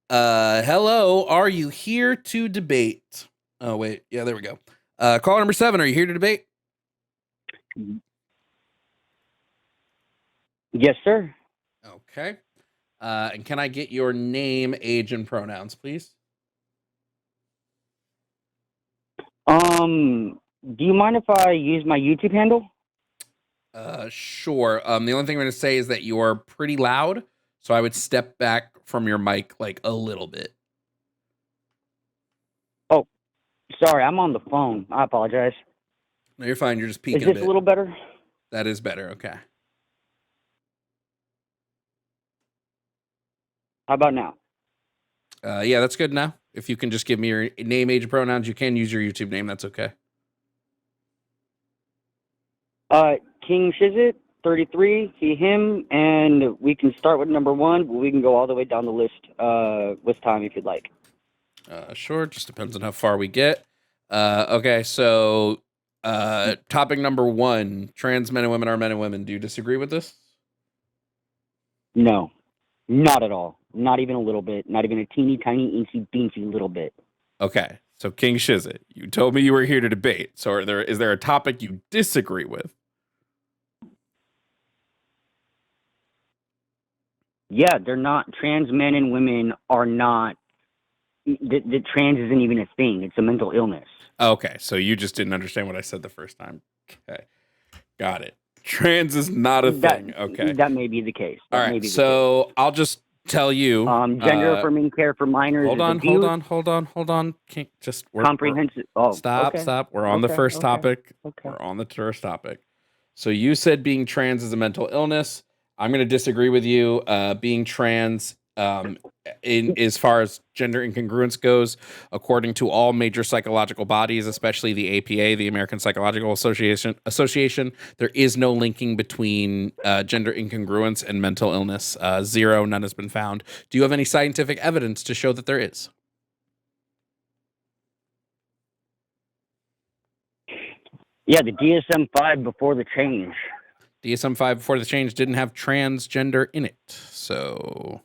Hello, are you here to debate? Oh, wait. Yeah, there we go. Caller number 7, are you here to debate? Yes, sir. Okay. And can I get your name, age, and pronouns, please? Do you mind if I use my YouTube handle? Sure. The only thing I'm going to say is that you are pretty loud, so I would step back from your mic like a little bit. Oh, sorry, I'm on the phone. I apologize. No, you're fine. You're just peeking Is this a little better? That is better. Okay. How about now? Yeah, that's good now. If you can just give me your name, age, and pronouns, you can use your YouTube name. That's okay. King Shizit, 33, he, him, and we can start with number 1, but we can go all the way down the list with time if you'd like. Sure, just depends on how far we get. Okay, so topic number 1, trans men and women are men and women. Do you disagree with this? No, not at all. Not even a little bit. Not even a teeny tiny incy beansy little bit. Okay, so King Shizit, you told me you were here to debate. So is there a topic you disagree with? Yeah, they're not. Trans men and women are not. The trans isn't even a thing. It's a mental illness. Okay, so you just didn't understand what I said the first time. Okay, got it. Trans is not a thing. Okay, that may be the case. All right, so I'll just tell you. Gender affirming care for minors. Hold on. Can't just comprehensive. Stop. We're on the first topic. Okay. We're on the first topic. So you said being trans is a mental illness. I'm going to disagree with you. Being trans, in as far as gender incongruence goes, according to all major psychological bodies, especially the APA, the American Psychological Association, there is no linking between gender incongruence and mental illness. Zero, none has been found. Do you have any scientific evidence to show that there is? Yeah, the DSM-5 before the change. DSM-5 before the change didn't have transgender in it, so...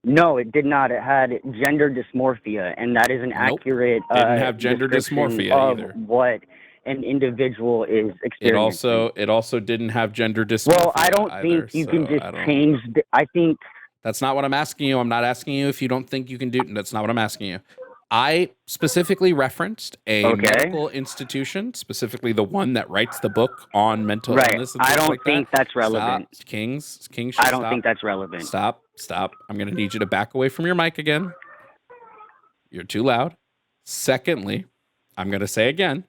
No, it did not. It had gender dysmorphia, and that is an accurate didn't have gender dysmorphia either. What an individual is experiencing. It also didn't have gender dysmorphia. Well, I don't think you can just change. I think that's not what I'm asking you. I'm not asking you if you don't think you can do. That's not what I'm asking you. I specifically referenced a medical institution, specifically the one that writes the book on mental illness. And I don't think that's relevant. Stop. Kings. I don't think that's relevant. Stop. I'm going to need you to back away from your mic again. You're too loud. Secondly, I'm going to say again,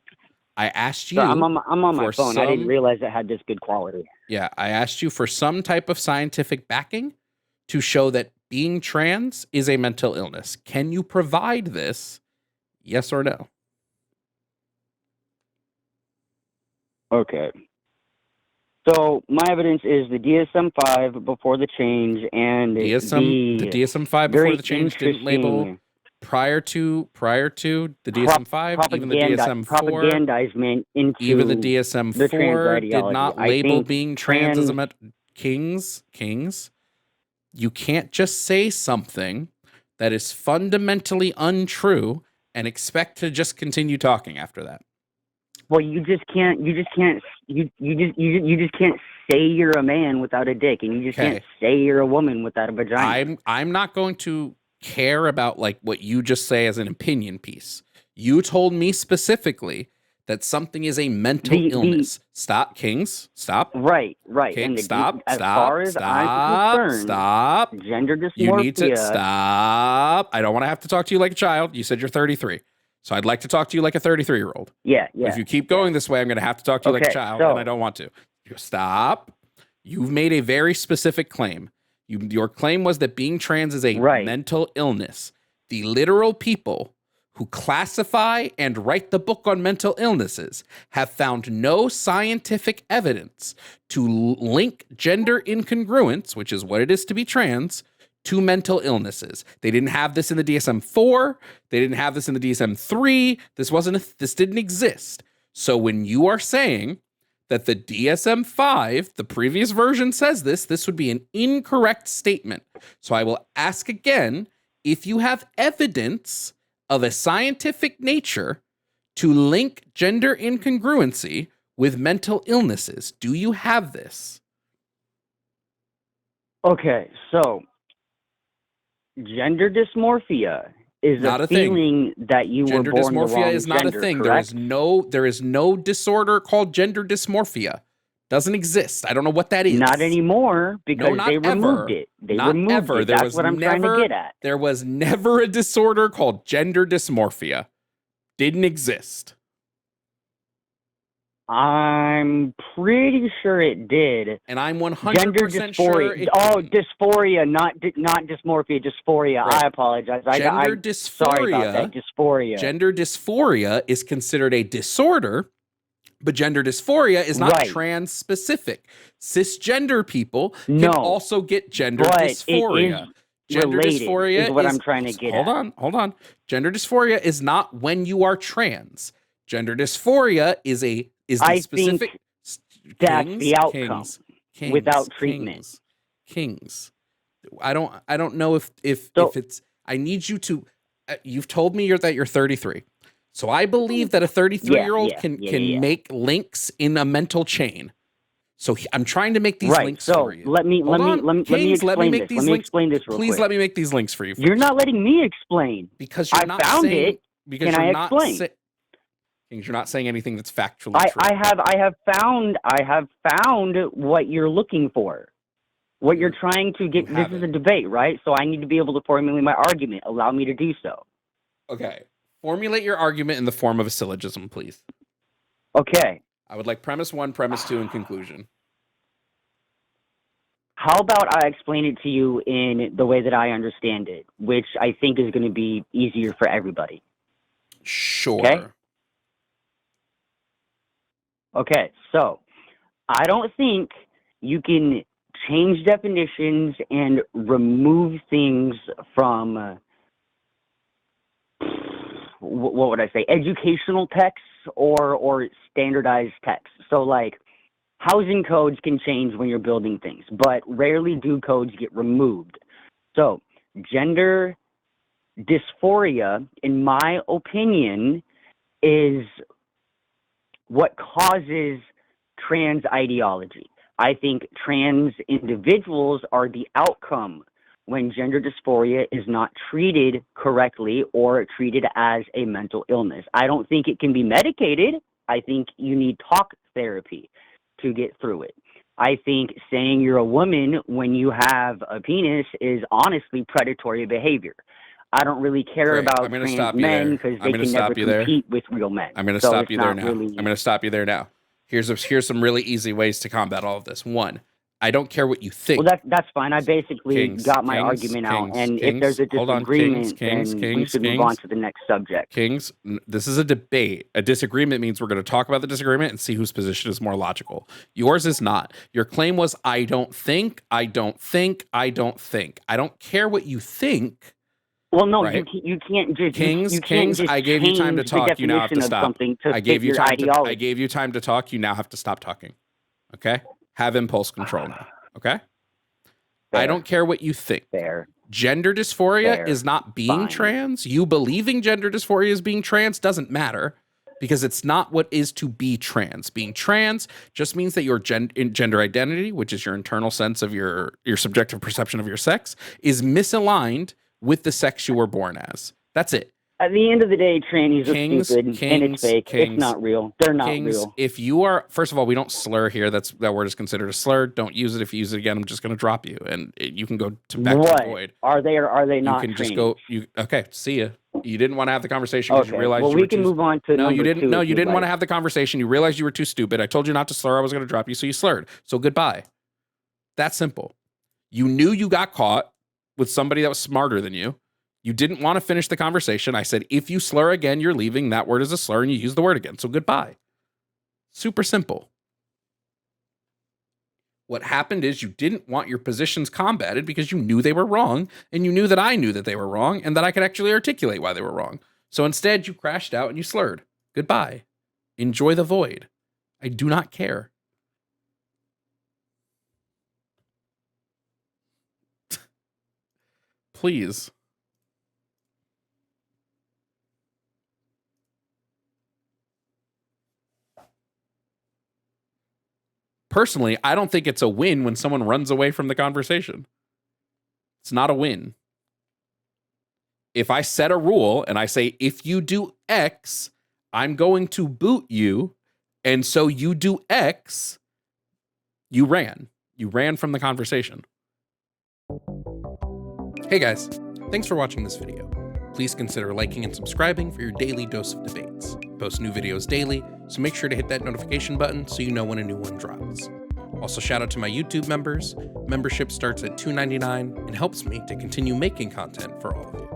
I asked you. So I'm on my phone. I didn't realize it had this good quality. Yeah, I asked you for some type of scientific backing to show that being trans is a mental illness. Can you provide this? Yes or no? Okay. So my evidence is the DSM-5 before the change and the DSM-5 before the change didn't label prior to the DSM-5, even the DSM-4, propagandizement into even the DSM-4 did not label being trans as a mental. Kings. You can't just say something that is fundamentally untrue and expect to just continue talking after that. Well, you just can't say you're a man without a dick, and you just can't say you're a woman without a vagina. I'm not going to care about like what you just say as an opinion piece. You told me specifically that something is a mental illness. Stop, Kings. Stop. Right. King, and stop. As far as I'm concerned, stop. Gender dysmorphia. You need to stop. I don't want to have to talk to you like a child. You said you're 33. So I'd like to talk to you like a 33-year-old. Yeah. If you keep going this way, I'm going to have to talk to you like a child, and I don't want to. Stop. You've made a very specific claim. Your claim was that being trans is a mental illness. The literal people who classify and write the book on mental illnesses have found no scientific evidence to link gender incongruence, which is what it is to be trans, to mental illnesses. They didn't have this in the DSM-4. They didn't have this in the DSM-3. This didn't exist. So when you are saying that the DSM-5, the previous version says this would be an incorrect statement. So I will ask again, if you have evidence of a scientific nature to link gender incongruency with mental illnesses, do you have this? Okay, so gender dysmorphia is not a feeling that you gender were born the wrong dysmorphia is not gender, a thing. correct? There is no disorder called gender dysmorphia. Doesn't exist. I don't know what that is. Not anymore, because not they ever. removed it. They Not removed ever. it. There That's was what I'm trying to get at. There was never a disorder called gender dysmorphia. Didn't exist. I'm pretty sure it did. And I'm 100% Gender sure dysphoria. Dysphoria, not dysmorphia, dysphoria. Right. I apologize. Gender dysphoria. Sorry about that. Dysphoria. Gender dysphoria is considered a disorder, but gender dysphoria is not Right. trans specific. Cisgender people can No, also get gender but dysphoria. it is Gender related, dysphoria is what I'm trying to get at. Hold on. Gender dysphoria is not when you are trans. Gender dysphoria is the specific. That's the outcome without treatment. Kings. I don't know if it's. I need you to. You've told me that you're 33. So I believe that a 33-year-old can make links in a mental chain. So I'm trying to make these links for you. Let me explain this. Let me explain this real quick. Please let me make these links for you. You're not letting me explain. Because you're not found saying, it. Because Can you're I not explain? You're not saying anything that's factually true. I have found what you're looking for. What you're trying to get. This is a debate, right? So I need to be able to formulate my argument. Allow me to do so. Okay. Formulate your argument in the form of a syllogism, please. Okay. I would like premise 1, premise 2, and conclusion. How about I explain it to you in the way that I understand it, which I think is going to be easier for everybody. Sure. Okay, so I don't think you can change definitions and remove things from, what would I say, educational texts or standardized texts. So, like, housing codes can change when you're building things, but rarely do codes get removed. So, gender dysphoria, in my opinion, is what causes trans ideology. I think trans individuals are the outcome when gender dysphoria is not treated correctly or treated as a mental illness. I don't think it can be medicated. I think you need talk therapy to get through it. I think saying you're a woman when you have a penis is honestly predatory behavior. I don't really care about trans men because they can never compete with real men. I'm going to stop you there now. I'm going to stop you there now. Here's some really easy ways to combat all of this. 1, I don't care what you think. Well, that's fine. I basically got my argument out, and if there's a disagreement, then we should move on to the next subject. Kings, this is a debate. A disagreement means we're going to talk about the disagreement and see whose position is more logical. Yours is not. Your claim was, I don't think. I don't care what you think. Well, no, right? you can't just Kings. I gave you time to talk. You now have to stop. I gave you time to talk. You now have to stop talking. Okay? Have impulse control now. Okay? Fair. I don't care what you think. Fair. Gender dysphoria is not being trans. You believing gender dysphoria is being trans doesn't matter because it's not what is to be trans. Being trans just means that your gender identity, which is your internal sense of your subjective perception of your sex, is misaligned with the sex you were born as. That's it. At the end of the day, trannies are stupid and it's fake. It's not real. They're not real. If you are, first of all, we don't slur here. That word is considered a slur. Don't use it. If you use it again, I'm just going to drop you, and you can go back to the void. Are they or are they not? You can trannies? just go. Okay, see ya. You didn't want to have the conversation because you realized. Well, we can move on to number 2. No, you didn't want to have the conversation. You realized you were too stupid. I told you not to slur. I was going to drop you, so you slurred. So goodbye. That's simple. You knew you got caught with somebody that was smarter than you. You didn't want to finish the conversation. I said, if you slur again, you're leaving. That word is a slur, and you use the word again. So goodbye. Super simple. What happened is you didn't want your positions combated because you knew they were wrong, and you knew that I knew that they were wrong, and that I could actually articulate why they were wrong. So instead, you crashed out and you slurred. Goodbye. Enjoy the void. I do not care. Please. Personally, I don't think it's a win when someone runs away from the conversation. It's not a win. If I set a rule and I say, if you do X, I'm going to boot you, and so you do X, you ran. You ran from the conversation. Hey guys, thanks for watching this video. Please consider liking and subscribing for your daily dose of debates. I post new videos daily, so make sure to hit that notification button so you know when a new one drops. Also, shout out to my YouTube members. Membership starts at $2.99 and helps me to continue making content for all of you.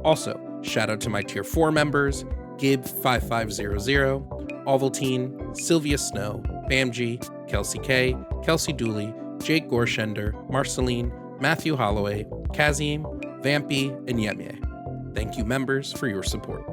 Also, shout out to my Tier 4 members, Gib5500, Ovaltine, Sylvia Snow, Bamji, Kelsey K, Kelsey Dooley, Jake Gorshender, Marceline, Matthew Holloway, Kazim, Vampy, and Yemye. Thank you, members, for your support.